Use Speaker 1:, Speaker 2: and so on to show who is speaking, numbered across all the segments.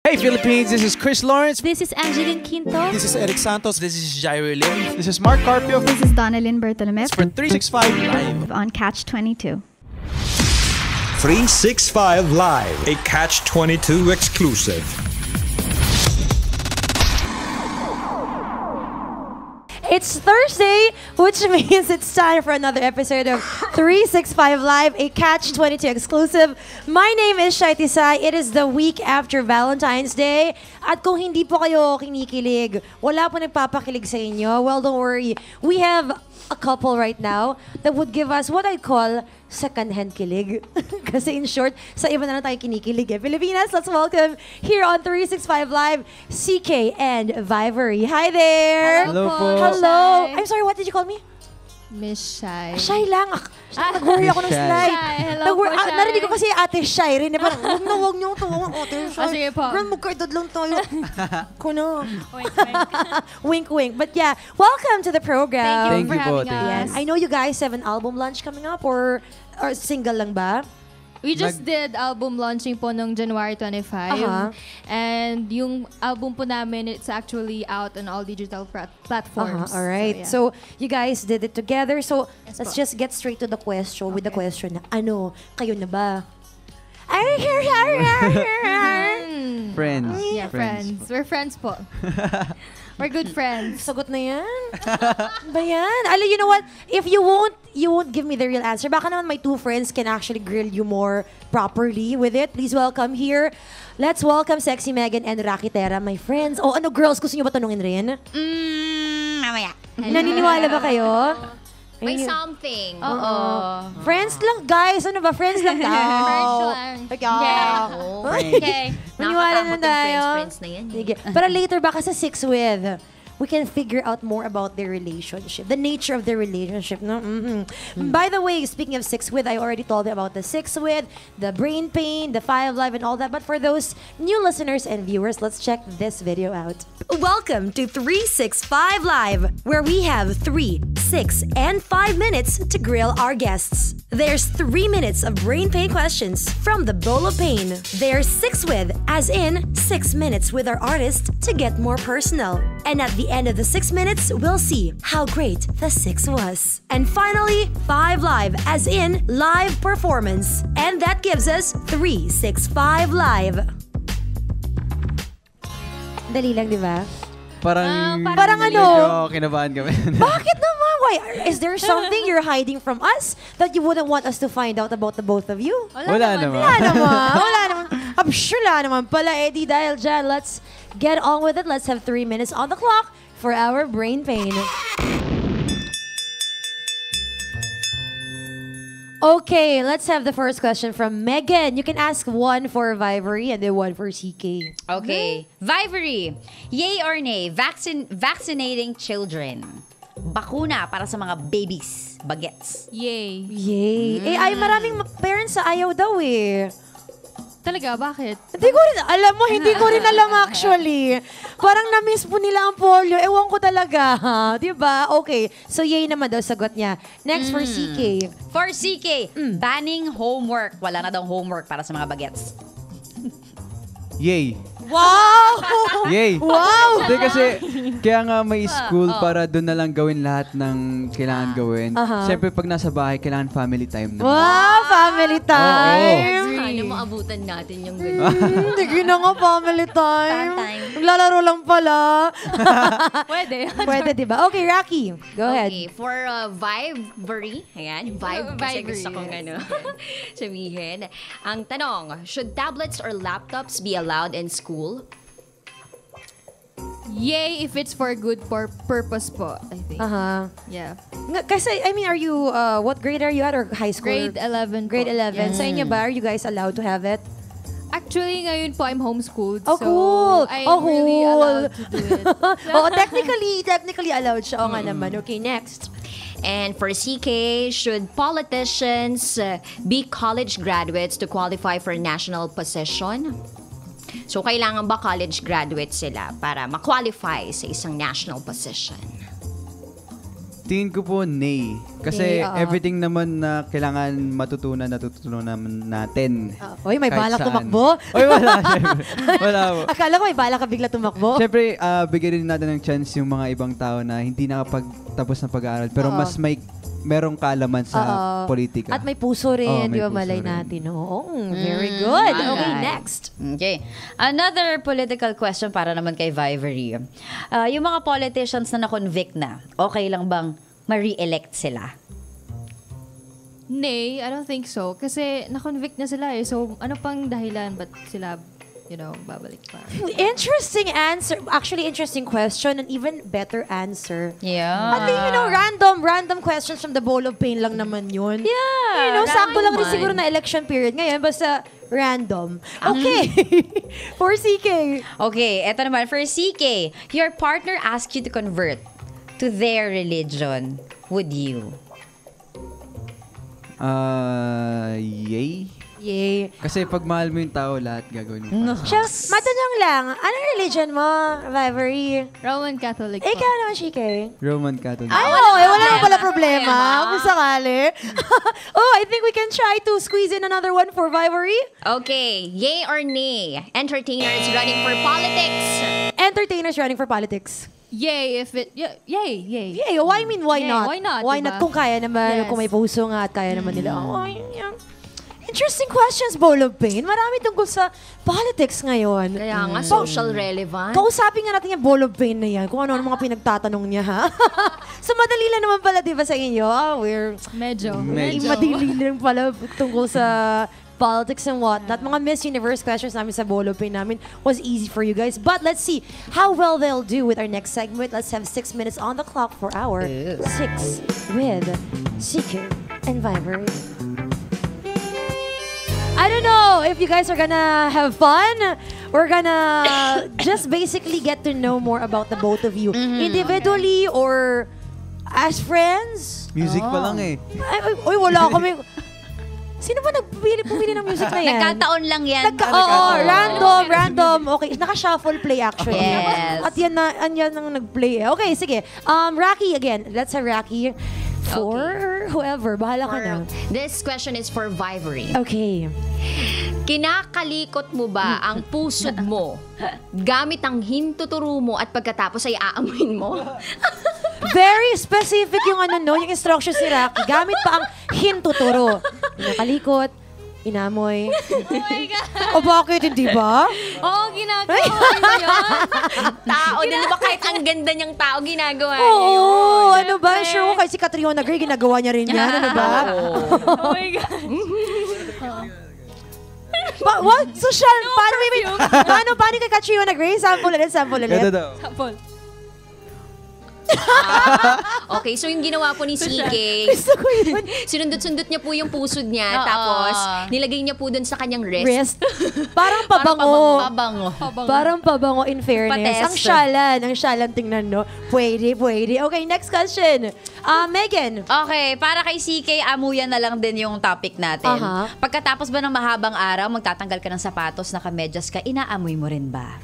Speaker 1: Hey Philippines, this is Chris Lawrence.
Speaker 2: This is Angeline Quinto.
Speaker 3: This is Eric Santos.
Speaker 1: This is Jairo Lim.
Speaker 3: This is Mark Carpio.
Speaker 4: This is Donalyn Bertolome
Speaker 3: For 365 Live.
Speaker 4: on Catch 22.
Speaker 5: 365 Live, a Catch 22 exclusive.
Speaker 6: It's Thursday, which means it's time for another episode of 365 Live, a Catch 22 exclusive. My name is Shai Tisay. It is the week after Valentine's Day. At kung hindi po kayo kinikilig, wala po nagpapakilig sa inyo, well, don't worry. We have a couple right now that would give us what I call second-hand kilig. Kasi in short, sa iba na lang tayo kinikilig eh. Filipinas, let's welcome here on 365 Live, CK and Vivery. Hi there!
Speaker 1: Hello po.
Speaker 6: Hello!
Speaker 2: Shai.
Speaker 6: I'm sorry, what did you call me?
Speaker 2: Miss Shai.
Speaker 6: Shy lang. Nag-worry ako ng
Speaker 1: Shai.
Speaker 6: slide.
Speaker 2: Shai, hello po, Shai.
Speaker 6: Narinig ko kasi ate Shy rin. Eh, parang, huwag niyo ito. Ate Shy.
Speaker 2: Sige po.
Speaker 6: Girl, magkaedad lang tayo. Kuno.
Speaker 2: Wink, wink.
Speaker 6: Wink, wink. But yeah, welcome to the program.
Speaker 2: Thank you
Speaker 1: Thank
Speaker 2: for
Speaker 1: you po,
Speaker 2: having
Speaker 1: thank
Speaker 2: us.
Speaker 6: Yes. I know you guys have an album launch coming up or single lang ba?
Speaker 2: We just did album launching po nung January 25.
Speaker 6: Aha.
Speaker 2: And yung album po namin, it's actually out on all digital platforms.
Speaker 6: All right.
Speaker 2: yeah.
Speaker 6: So, you guys did it together. So,
Speaker 2: Yes
Speaker 6: let's
Speaker 2: po.
Speaker 6: just get straight to the question with the
Speaker 2: Okay.
Speaker 6: question na, ano, kayo na ba?
Speaker 1: Friends.
Speaker 2: Yeah, friends. We're friends po. We're good friends.
Speaker 6: Sagot na yan. Ba yan? Alam, you know what? If you won't give me the real answer, baka naman my two friends can actually grill you more properly with it. Please welcome here. Let's welcome Sexy Megan and Rocky Terra, my friends. Oh, ano girls? Gusto niyo ba tanungin rin?
Speaker 7: Mamaya.
Speaker 6: Naniniwala ba kayo?
Speaker 7: May
Speaker 6: Ayun.
Speaker 7: something.
Speaker 6: Oo. Friends lang, guys. Ano ba? Friends lang daw.
Speaker 2: Friends lang.
Speaker 6: Yeah.
Speaker 7: Okay.
Speaker 6: Maniwala na
Speaker 7: Nakakatakot yung
Speaker 6: tayo.
Speaker 7: friends na yan.
Speaker 6: Sige. Pero later, baka sa Six With, we can figure out more about their relationship, the nature of their relationship. No? By the way, speaking of Six With, I already told you about the Six With, the Brain Pain, the Five Live, and all that. But for those new listeners and viewers, let's check this video out. Welcome to 365 Live, where we have 3, 6, and 5 minutes to grill our guests. There's 3 minutes of brain pain questions from the bowl of pain. There's 6 with, as in 6 minutes with our artist to get more personal. And at the end of the 6 minutes, we'll see how great the 6 was. And finally, 5 live, as in live performance. And that gives us 365 Live. Dali lang, di ba?
Speaker 1: Parang
Speaker 6: Parang ano?
Speaker 1: medyo kinabahan kami.
Speaker 6: Bakit naman? Why? Is there something you're hiding from us that you wouldn't want us to find out about the both of you?
Speaker 1: Wala naman.
Speaker 6: Wala naman. Wala naman. I'm sure wala naman pala, Eddie. Dahil dyan, let's get on with it. Let's have 3 minutes on the clock for our brain pain. Okay, let's have the first question from Megan. You can ask one for Vivery and then one for CK.
Speaker 7: Okay. Vivery. Yay or nay? Vaccinating children. Bakuna para sa mga babies. Bagets.
Speaker 2: Yay.
Speaker 6: Yay. Eh, ay, maraming parents sa ayaw daw eh.
Speaker 2: Talaga, bakit?
Speaker 6: Hindi ko rin, alam mo, hindi ko rin alam actually. Parang na-miss po nila ang polio. Ewan ko talaga. Diba? Okay. So, yay naman daw sagot niya. Next for CK.
Speaker 7: For CK, banning homework. Wala na daw homework para sa mga bagets.
Speaker 1: Yay.
Speaker 6: Wow!
Speaker 1: Yay.
Speaker 6: Wow!
Speaker 1: Hindi kasi, kaya nga may school para doon na lang gawin lahat ng kailangan gawin. Siyempre, pag nasa bahay, kailangan family time naman.
Speaker 6: Wow! Family time!
Speaker 7: Sana maabutan natin yung ganyan.
Speaker 6: Hindi na nga family time.
Speaker 7: Time.
Speaker 6: Naglalaro lang pala.
Speaker 2: Pwede.
Speaker 6: Pwede, diba? Okay, Rocky. Go ahead.
Speaker 7: Okay, for Vivery, ayan, vibe kasi
Speaker 2: Vivery,
Speaker 7: gusto kong
Speaker 2: yes.
Speaker 7: sabihin. Ang tanong, should tablets or laptops be allowed in school?
Speaker 2: Yay if it's for good purpose po, I think. Yeah.
Speaker 6: Kasi, I mean, are you, what grade are you at or high school?
Speaker 2: Grade 11 po.
Speaker 6: Grade 11. Sa inyo ba, are you guys allowed to have it?
Speaker 2: Actually, ngayon po, I'm homeschooled.
Speaker 6: Oh,
Speaker 2: so
Speaker 6: cool.
Speaker 2: I'm really allowed to do it.
Speaker 6: Oo, technically allowed siya. Oo nga naman. Okay, next.
Speaker 7: And for CK, should politicians be college graduates to qualify for national position? So, kailangan ba college graduate sila para ma-qualify sa isang national position?
Speaker 1: Tingin ko po, nay.
Speaker 6: Nay,
Speaker 1: Kasi
Speaker 6: oo.
Speaker 1: everything naman na kailangan natutunan naman natin.
Speaker 6: Uy, may
Speaker 1: Kahit
Speaker 6: balak
Speaker 1: saan.
Speaker 6: tumakbo?
Speaker 1: Uy, wala. Syempre. Wala po.
Speaker 6: Akala ko may balak ka bigla tumakbo?
Speaker 1: Siyempre, bigyan rin natin ng chance yung mga ibang tao na hindi nakapagtapos ng pag-aaral. Pero
Speaker 6: Oo.
Speaker 1: mas merong kaalaman sa
Speaker 6: Oo.
Speaker 1: politika.
Speaker 6: At may puso rin,
Speaker 1: Oo, may
Speaker 6: di ba
Speaker 1: puso
Speaker 6: malay
Speaker 1: rin.
Speaker 6: natin? Oo, very good. Okay,
Speaker 8: alright.
Speaker 6: next.
Speaker 8: Okay. Another political question para naman kay Vivery. Yung mga politicians na na-convict na, okay lang bang ma-re-elect sila?
Speaker 2: Nay, I don't think so. Kasi na-convict na sila eh. So, ano pang dahilan ba't sila, babalik pa?
Speaker 6: Interesting answer. Actually, interesting question and even better answer.
Speaker 8: Yeah.
Speaker 6: At least, random questions from the bowl of pain lang naman yun.
Speaker 8: Yeah.
Speaker 6: Sakto lang rin
Speaker 8: naman.
Speaker 6: siguro na election period. Ngayon, basta random. Okay. For CK.
Speaker 8: Okay, eto naman. For CK, your partner asked you to convert to their religion. Would you?
Speaker 1: Yay?
Speaker 6: Yay.
Speaker 1: Kasi pag mahal mo yung tao, lahat gagawin mo.
Speaker 6: Siya, matanong lang, anong religion mo, Vivery?
Speaker 2: Roman Catholic po.
Speaker 6: Ikaw naman, CK.
Speaker 1: Roman Catholic.
Speaker 6: Ay, wala na pala problema. Kung sakali. I think we can try to squeeze in another one for Vivery.
Speaker 7: Okay, yay or nay? Entertainers running for politics.
Speaker 6: Entertainers running for politics.
Speaker 2: Yay, if it... Yay.
Speaker 6: Yeah, why
Speaker 2: Yay,
Speaker 6: not?
Speaker 2: why not,
Speaker 6: Why
Speaker 2: diba?
Speaker 6: not? Kung kaya naman,
Speaker 2: Yes.
Speaker 6: kung may puso nga at kaya naman nila. Yeah. Interesting questions, Bowl of Pain. Marami tungkol sa politics ngayon.
Speaker 7: Kaya nga, social relevant.
Speaker 6: Kausapin nga natin yung Bowl of Pain na yan, kung ano-ano mga pinagtatanong niya, ha? So, madali lang naman pala, di ba, sa inyo? We're
Speaker 2: Medyo.
Speaker 6: madali lang pala tungkol sa politics and whatnot. Mga Miss Universe questions namin sa Bowl of Pain namin was easy for you guys. But let's see how well they'll do with our next segment. Let's have 6 minutes on the clock for our 6 with CK and Viber. I don't know if you guys are gonna have fun. We're gonna just basically get to know more about the both of you. Individually or as friends.
Speaker 1: Music pa lang eh.
Speaker 6: Ay, wala kami. Sino ba pumili ng music na yan?
Speaker 8: Nagkataon lang yan.
Speaker 6: Random. Okay, naka-shuffle play actually.
Speaker 8: Yes.
Speaker 6: At yan ang nag-play. Okay, sige. Rocky again. Let's have Rocky. For whoever. Bahala ka na.
Speaker 7: This question is for Vivery.
Speaker 6: Okay.
Speaker 7: Kinakalikot mo ba ang pusod mo gamit ang hintuturo mo at pagkatapos ay aamuin mo?
Speaker 6: Very specific yung yung instructions ni Rocky. Gamit pa ang hintuturo. Nakalikot, inamoy.
Speaker 2: Oh my God.
Speaker 6: O bakit, hindi ba?
Speaker 2: Oo, ginagawa ko yun.
Speaker 7: Tao, di ba kahit ang ganda niyang tao, ginagawa niya yun.
Speaker 6: Oo, ano ba? Sure ko kay si Catriona Gray, ginagawa niya rin yan. Ano ba?
Speaker 2: Oh my God.
Speaker 6: What? Social? Paano kay Catriona Gray? Sample ulit.
Speaker 1: Ganda daw.
Speaker 2: Sample.
Speaker 7: Okay, so yung ginawa po ni CK,
Speaker 6: Gusto ko yun.
Speaker 7: sinundot-sundot niya po yung pusod niya,
Speaker 8: Oo.
Speaker 7: tapos nilagay niya po dun sa kanyang wrist.
Speaker 6: Wrist. Parang pabango.
Speaker 8: Pabango.
Speaker 6: Parang pabango in fairness.
Speaker 8: Patest.
Speaker 6: Ang syalan tingnan, no? Pwede. Okay, next question. Megan.
Speaker 8: Okay, para kay CK, amuyan na lang din yung topic natin.
Speaker 6: Aha.
Speaker 8: Pagkatapos ba ng mahabang araw, magtatanggal ka ng sapatos, nakamedyas ka, inaamoy mo rin ba?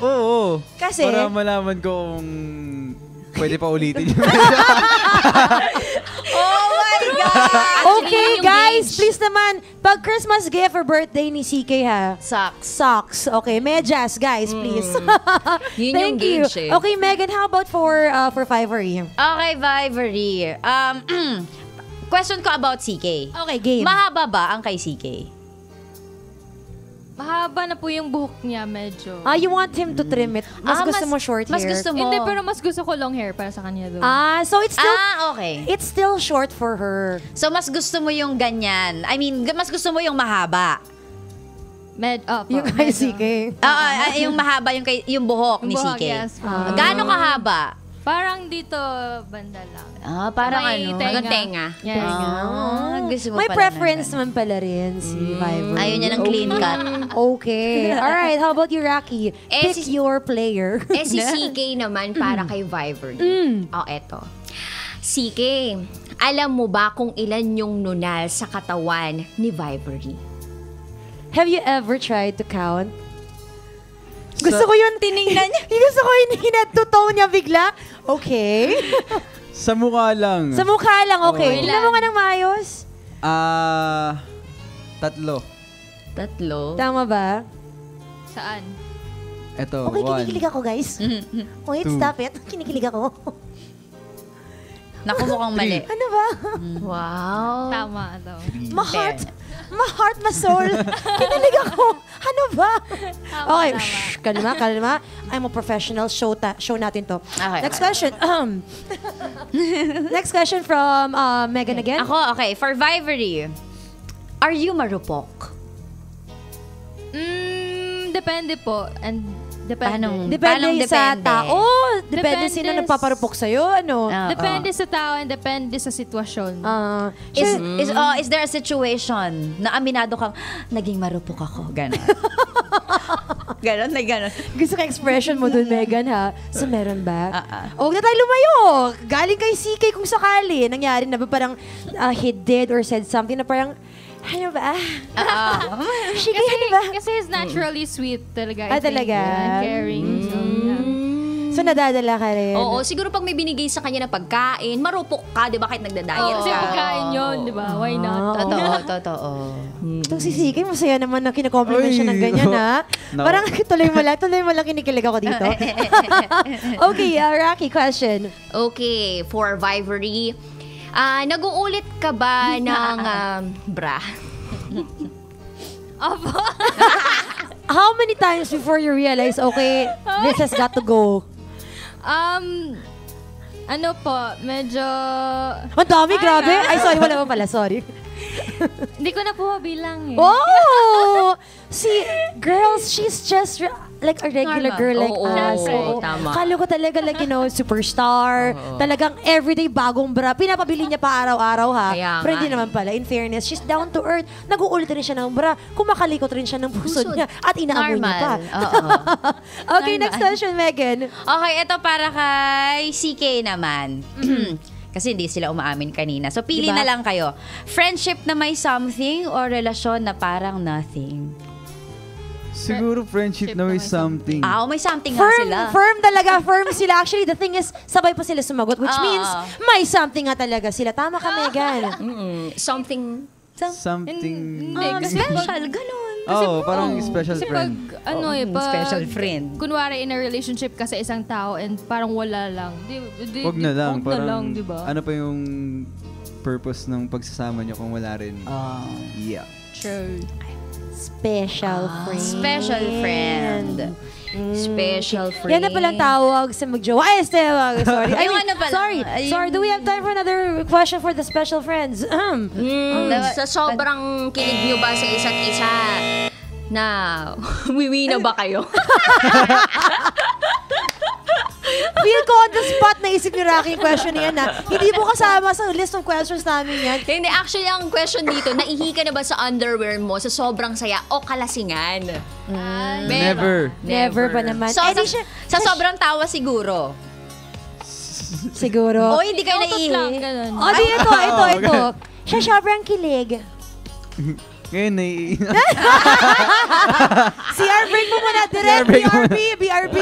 Speaker 1: Oo.
Speaker 6: Kasi?
Speaker 1: Para malaman ko kung pwede pa ulitin yung
Speaker 8: Oh my God!
Speaker 6: Okay,
Speaker 7: yung
Speaker 6: guys,
Speaker 7: gauge.
Speaker 6: please naman, pag Christmas gift or birthday ni CK, ha?
Speaker 8: Socks.
Speaker 6: Socks. Okay, medyas, guys, please.
Speaker 7: Yun yung
Speaker 6: Thank you.
Speaker 7: gauge eh.
Speaker 6: Okay, Megan, how about for Fiverry?
Speaker 8: Okay, Vivery. Question ko about CK.
Speaker 6: Okay, game.
Speaker 8: Mahaba ba ang kay CK?
Speaker 2: Mahaba na po yung buhok niya, medyo.
Speaker 6: You want him to trim it. Mas gusto mo short hair.
Speaker 8: Mas gusto mo.
Speaker 2: Hindi, pero mas gusto ko long hair para sa kanya doon.
Speaker 6: So it's still
Speaker 8: okay.
Speaker 6: it's still short for her.
Speaker 8: So, mas gusto mo yung ganyan. I mean, mas gusto mo yung mahaba.
Speaker 6: Yung kay CK.
Speaker 8: Yung mahaba, yung buhok ni
Speaker 2: buhok,
Speaker 8: CK.
Speaker 2: yes.
Speaker 8: Gaano kahaba?
Speaker 2: Parang dito, banda lang.
Speaker 8: Parang
Speaker 2: May
Speaker 8: ano?
Speaker 2: tenga.
Speaker 7: Hanggang tenga.
Speaker 2: Yes.
Speaker 8: Gusto mo
Speaker 6: May
Speaker 8: pala
Speaker 6: preference naman pala rin si Fiverr.
Speaker 8: Ayaw niya ng clean cut.
Speaker 6: Okay. Alright, how about you, Rocky? Pick
Speaker 7: si-
Speaker 6: your player.
Speaker 7: Si CK naman para kay Vivery. Eto. CK, alam mo ba kung ilan yung nunal sa katawan ni Vivery?
Speaker 6: Have you ever tried to count? Gusto ko yun. Tiningnan niya. Gusto ko yung hinad to toe niya bigla. Okay.
Speaker 1: Sa mukha lang.
Speaker 6: Sa mukha lang, okay.
Speaker 2: Okay
Speaker 6: Tingnan mo nga ng maayos.
Speaker 1: 3.
Speaker 6: Tama ba?
Speaker 2: Saan?
Speaker 1: Ito,
Speaker 6: Okay,
Speaker 1: 1.
Speaker 6: kinikilig ako, guys. Wait,
Speaker 1: 2.
Speaker 6: stop it. Kinikilig ako.
Speaker 8: Naku, mukhang mali.
Speaker 6: Ano ba?
Speaker 7: Wow.
Speaker 2: Tama daw.
Speaker 6: Ma-heart. Ma-heart, ma-soul. Kinilig ako. Ano ba? Okay,
Speaker 2: tama.
Speaker 6: shh, kalma. I'm a professional. Show natin to.
Speaker 8: Okay,
Speaker 6: Next
Speaker 8: okay.
Speaker 6: question. Next question from Megan again.
Speaker 8: Ako, okay. For Vivery, are you marupok?
Speaker 2: Depende po. And depende.
Speaker 6: Depende
Speaker 8: Paanong
Speaker 6: sa
Speaker 8: depende?
Speaker 6: tao. Depende
Speaker 2: Depende
Speaker 6: sino nagpaparupok sa'yo. Ano?
Speaker 2: Depende sa tao and depende sa sitwasyon.
Speaker 8: Is there a situation na aminado kang, naging marupok ako? Ganon. Ganon.
Speaker 6: Gusto ka expression mo dun, Megan, ha? So, meron ba? Huwag na tayo lumayo. Galing kay CK kung sakali. Nangyari na ba parang he did or said something na parang, ano ba? CK, ano ba?
Speaker 2: Kasi he's naturally sweet talaga. I think.
Speaker 6: Talaga?
Speaker 2: And caring. So, yeah.
Speaker 6: So, nadadala ka rin.
Speaker 7: Oo, siguro pag may binigay sa kanya na pagkain, marupok ka, di ba, kahit nagda-diet
Speaker 2: Kasi
Speaker 7: ka.
Speaker 2: pagkain yun, di ba? Why not?
Speaker 8: Totoo.
Speaker 6: Itong si CK, masaya naman na kinakompliment siya ng ganyan, ha?
Speaker 1: No.
Speaker 6: Parang tuloy mo lang kinikilig ako dito. Okay, Rocky, question.
Speaker 7: Okay, for Vivery, nag-uulit ka ba ng bra?
Speaker 6: How many times before you realize, okay, this has got to go?
Speaker 2: Ano po, medyo...
Speaker 6: Ang dami, grabe. Ay, sorry, wala pa pala, sorry.
Speaker 2: Hindi ko na po bilang eh.
Speaker 6: Oh! See, girls, she's just like a regular
Speaker 8: Normal.
Speaker 6: girl like
Speaker 7: Oo,
Speaker 6: us.
Speaker 7: oo, tama.
Speaker 6: Kala ko talaga like, superstar. Talagang everyday bagong bra. Pinapabili niya pa araw-araw, ha?
Speaker 7: Kaya
Speaker 6: Pero hindi
Speaker 7: nga,
Speaker 6: naman pala. In fairness, she's down to earth. Nag-uulit rin siya ng bra. Kumakalikot rin siya ng pusod niya. At inaamoy niya pa.
Speaker 8: Oo.
Speaker 6: Okay, next question, Megan.
Speaker 8: Okay, ito para kay CK naman. Kasi hindi sila umaamin kanina. So, pili
Speaker 6: Diba?
Speaker 8: na lang kayo. Friendship na may something or relasyon na parang nothing?
Speaker 1: Siguro friendship na may something.
Speaker 8: May something nga sila.
Speaker 6: Firm talaga. Firm sila. Actually, the thing is, sabay pa sila sumagot. Which means, may something nga talaga sila. Tama ka, Megan.
Speaker 7: Something...
Speaker 1: Something...
Speaker 8: Special, ganun.
Speaker 1: Parang special
Speaker 2: Kasi
Speaker 1: friend.
Speaker 2: pag, pag...
Speaker 8: Special friend.
Speaker 2: Kunwari, in a relationship ka sa isang tao and parang wala lang.
Speaker 1: Wag na lang.
Speaker 2: Wag na
Speaker 1: Parang,
Speaker 2: lang, di ba?
Speaker 1: ano pa yung purpose ng pagsasama niyo kung wala rin? Yeah.
Speaker 2: True.
Speaker 6: Special friend.
Speaker 8: Special friend.
Speaker 7: Special friend.
Speaker 6: Yan na palang tawag sa magjowa. Ay, sorry.
Speaker 8: Yung ano pala,
Speaker 6: Sorry. Do we have time for another question for the special friends?
Speaker 7: Sa sobrang kilig nyo ba sa isa't isa, na wiwi na ba kayo?
Speaker 6: Feel ko on the spot naisip ni Rocky yung question na yan, ha? Hindi po kasama sa list of questions namin yan.
Speaker 7: Hindi, actually, ang question dito, naihi ka na ba sa underwear mo sa sobrang saya o kalasingan?
Speaker 1: Never.
Speaker 6: Never pa naman.
Speaker 8: So,
Speaker 6: Eh, di
Speaker 8: sa sobrang tawa siguro.
Speaker 6: siguro.
Speaker 8: O hindi kayo
Speaker 2: Utot lang,
Speaker 8: naihi.
Speaker 2: ganun.
Speaker 6: O, di ito. Siya sobrang kilig.
Speaker 1: Ngayon,
Speaker 6: CR break mo muna. Direct BRB.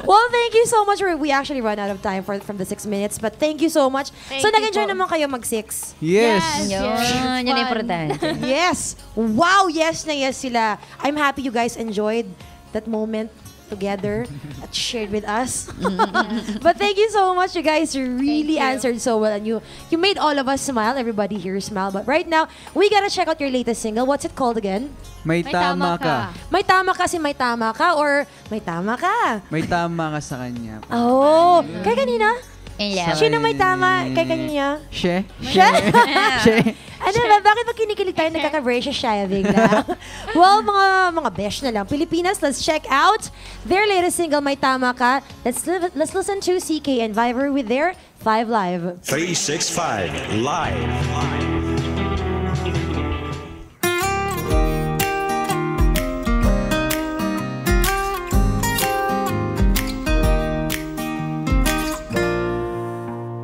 Speaker 6: Well, thank you so much. We actually run out of time from the 6 minutes. But thank you so much. So,
Speaker 2: you
Speaker 6: nag-enjoy
Speaker 2: po.
Speaker 6: naman kayo mag-6.
Speaker 1: Yes.
Speaker 8: Yan ang importante.
Speaker 6: Yes. Wow, yes na yes sila. I'm happy you guys enjoyed that moment together at shared with us. But thank you so much, you guys. You really answered so well, and you made all of us smile. Everybody here smile. But right now, we gotta check out your latest single. What's it called again?
Speaker 1: May tama ka.
Speaker 6: May tama ka, may tama ka, or may tama ka.
Speaker 1: May tama ka sa kanya.
Speaker 6: Oh, kay kanina?
Speaker 8: Yeah.
Speaker 6: Sino may tama kay kanya?
Speaker 1: She?
Speaker 6: Siya?
Speaker 1: She?
Speaker 6: Ano ba? Bakit pag kinikilig tayo, nagkaka-brace siya bigla? Well, mga besh na lang. Pilipinas, let's check out their latest single, May Tama Ka. Let's listen to CK and Viver with their 5 Live.
Speaker 5: 365 Live.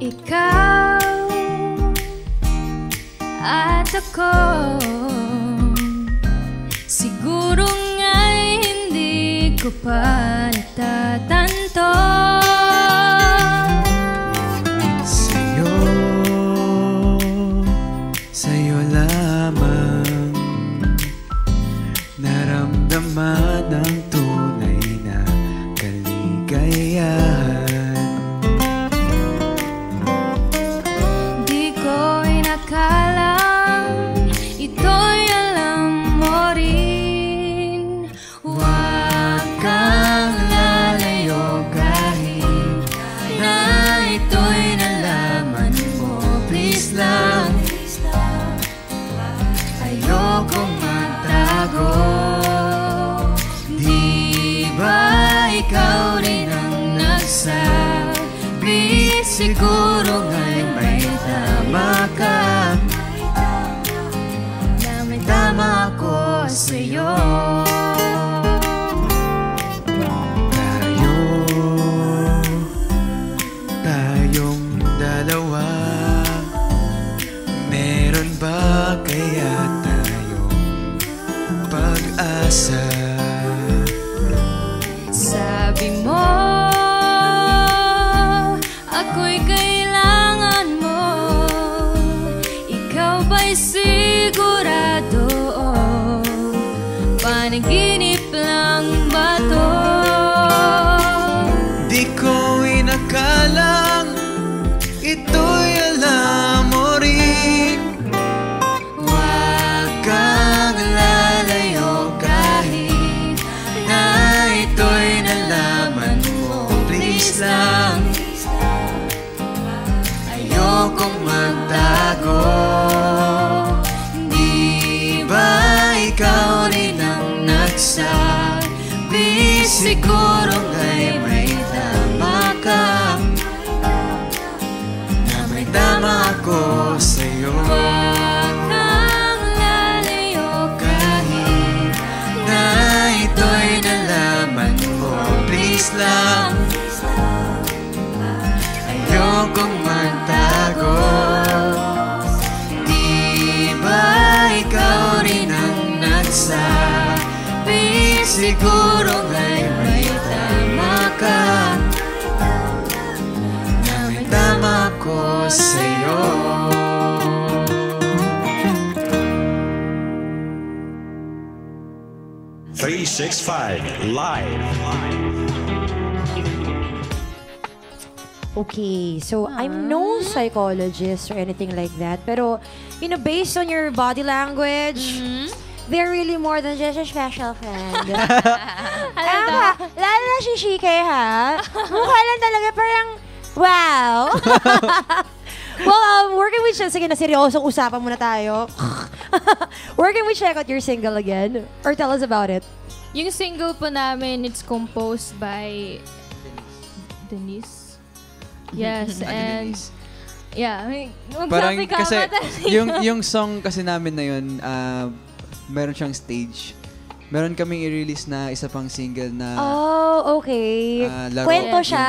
Speaker 2: Ikaw at ako, siguro nga'y hindi ko pa natatanto.
Speaker 1: Sa'yo, sa'yo lamang naramdaman ang tunay na kaligayahan.
Speaker 2: Di ko inakalang ito'y alam mo rin. Huwag kang lalayo kahit na ito'y nalaman mo. Please lang, ayokong magtago. Di ba ikaw rin ang nagsabi? Siguro nga'y may tama ka, na may tama ako sa'yo.
Speaker 1: Tayong dalawa, meron ba kaya tayong pag-asa?
Speaker 2: Sabi mo, ako'y kailangan mo. Ikaw ba'y sigurado? Panaginip lang ba to?
Speaker 1: Di ko inakalang ito'y alam mo rin.
Speaker 2: Huwag kang lalayo kahit na ito'y nalaman mo. Please lang,
Speaker 1: Ayokong magtago. Di ba ikaw rin ang nagsabi? Siguro nga'y may tama ka, na may tama ako sa'yo.
Speaker 2: huwag kang lalayo
Speaker 1: Kahit na ito'y nalaman mo, please lang, ayokong magtago. Di ba ikaw rin ang nagsabi? Siguro nga'y may tama ka, na may tama ko sa'yo.
Speaker 5: 365 Live.
Speaker 6: Okay, so I'm no psychologist or anything like that. Pero, based on your body language, they're really more than just a special friend. Lalo na si Shike, ha? Mukha lang talaga parang, wow! Well, where can we check? Sige na, seryosong usapan muna tayo. Where can we check out your single again? Or tell us about it?
Speaker 2: Yung single po namin, it's composed by Denise. Yes, and yeah,
Speaker 1: Parang
Speaker 2: magsabi ka
Speaker 1: kasi
Speaker 2: madali.
Speaker 1: yung song kasi namin na yun, meron siyang stage. Meron kaming i-release na isa pang single na
Speaker 6: Oh, okay.
Speaker 1: Laro,
Speaker 6: Kwento
Speaker 1: yung
Speaker 6: siya.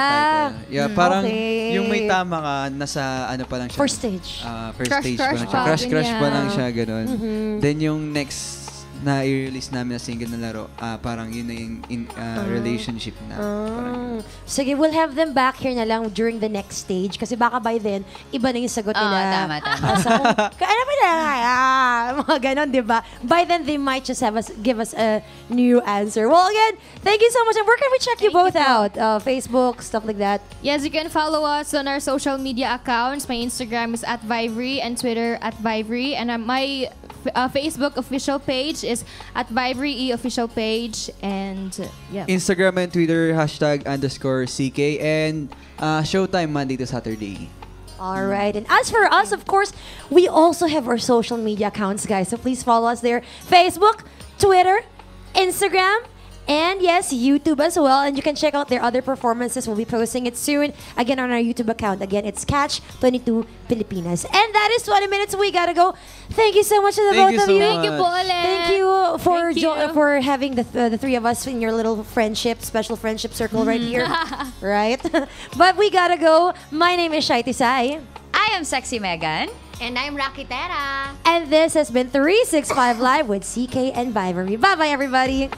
Speaker 1: title. Yeah, parang
Speaker 6: Okay.
Speaker 1: yung may tama ka, nasa ano pa lang siya.
Speaker 6: First stage.
Speaker 1: First
Speaker 2: Crush,
Speaker 1: stage
Speaker 2: crush
Speaker 1: pa lang siya.
Speaker 2: pa,
Speaker 1: Crush pa
Speaker 2: ganyan.
Speaker 1: lang siya, ganun. Then yung next na i-release namin na single na laro, parang yun na yung relationship na. Parang,
Speaker 6: Sige, we'll have them back here na lang during the next stage kasi baka by then, iba na yung sagot
Speaker 8: Oo,
Speaker 6: nila.
Speaker 8: tama.
Speaker 6: Ano ba na? Mga ganon, di ba? By then, they might just give us a new answer. Well, again, thank you so much. And where can we check you both out? Facebook, stuff like that.
Speaker 2: Yes, you can follow us on our social media accounts. My Instagram is @Vivery and Twitter @Vivery. And my Facebook official page is @ViveryE official page. And yeah.
Speaker 1: Instagram and Twitter, #_CK, and Showtime Monday to Saturday.
Speaker 6: All right. And as for us, of course, we also have our social media accounts, guys. So please follow us there. Facebook, Twitter, Instagram, and yes, YouTube as well. And you can check out their other performances. We'll be posting it soon. Again, on our YouTube account. Again, it's Catch22 Pilipinas. And that is 20 minutes. We gotta go. Thank you so much to the
Speaker 1: Thank
Speaker 6: both
Speaker 1: you
Speaker 6: of you.
Speaker 1: so
Speaker 2: Thank you po ulit.
Speaker 6: Thank you for
Speaker 2: Thank you.
Speaker 6: for having the three of us in your little special friendship circle right here. Right? But we gotta go. My name is Shai Tisay.
Speaker 8: I am Sexy Megan.
Speaker 7: And I'm Rocky Tera.
Speaker 6: And this has been 365 Live with CK and Vivery. Bye-bye, everybody.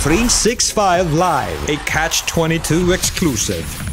Speaker 5: 365 Live. A Catch 22 exclusive.